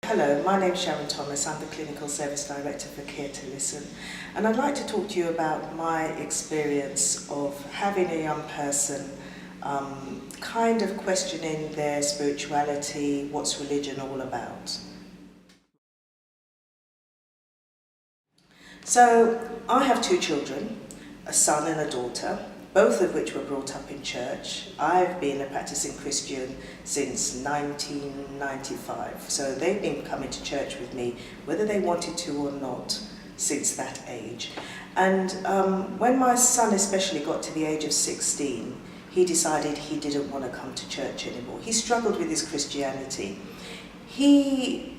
Hello, my name's Sharon. I'm the Clinical Service Director for Care to Listen, and I'd like to talk to you about my experience of having a young person kind of questioning their spirituality, what's religion all about. So I have two children, a son and a daughter, both of which were brought up in church. I've been a practicing Christian since 1995, so they've been coming to church with me, whether they wanted to or not, since that age. And when my son especially got to the age of 16, he decided he didn't want to come to church anymore. He struggled with his Christianity. He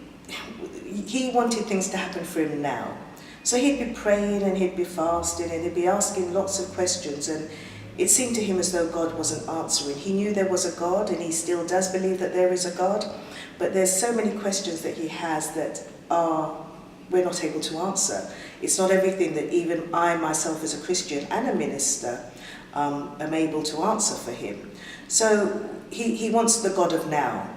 wanted things to happen for him now. So he'd be praying and he'd be fasting and he'd be asking lots of questions, and it seemed to him as though God wasn't answering. He knew there was a God, and he still does believe that there is a God, but there's so many questions that he has that we're not able to answer. It's not everything that even I myself as a Christian and a minister am able to answer for him. So he wants the God of now.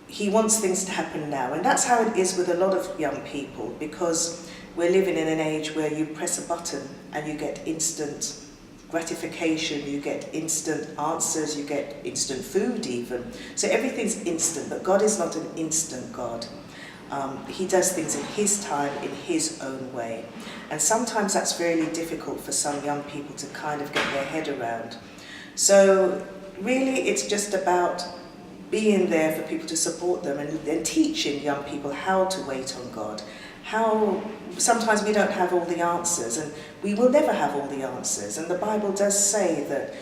He wants things to happen now, and that's how it is with a lot of young people, because we're living in an age where you press a button and you get instant gratification, you get instant answers, you get instant food even. So everything's instant, but God is not an instant God. He does things in his time, in his own way. And sometimes that's really difficult for some young people to kind of get their head around. So really it's just about being there for people to support them and teaching young people how to wait on God. How sometimes we don't have all the answers, and we will never have all the answers. And the Bible does say that,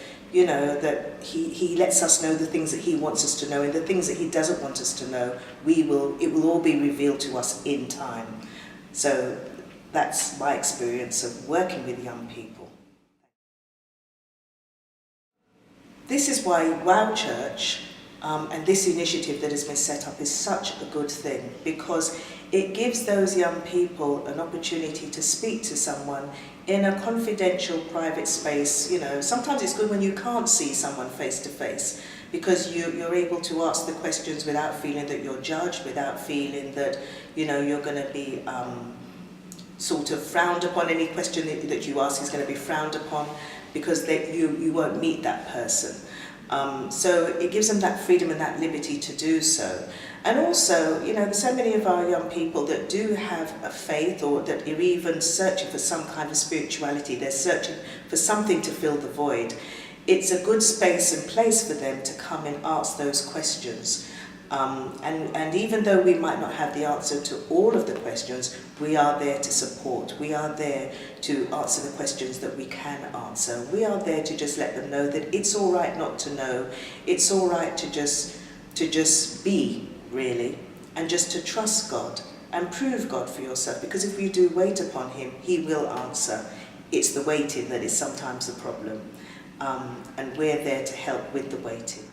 that he lets us know the things that he wants us to know, and the things that he doesn't want us to know, it will all be revealed to us in time. So that's my experience of working with young people. This is why Wow Church and this initiative that has been set up is such a good thing, because it gives those young people an opportunity to speak to someone in a confidential, private space. Sometimes it's good when you can't see someone face to face, because you're able to ask the questions without feeling that you're judged, without feeling that you're going to be sort of frowned upon. Any question that you ask is going to be frowned upon, because you won't meet that person. So it gives them that freedom and that liberty to do so. And also, there's so many of our young people that do have a faith, or that are even searching for some kind of spirituality. They're searching for something to fill the void. It's a good space and place for them to come and ask those questions. And even though we might not have the answer to all of the questions, we are there to support. We are there to answer the questions that we can answer. We are there to just let them know that it's all right not to know. It's all right to just be, really, and just to trust God and prove God for yourself. Because if you do wait upon him, he will answer. It's the waiting that is sometimes the problem. And we're there to help with the waiting.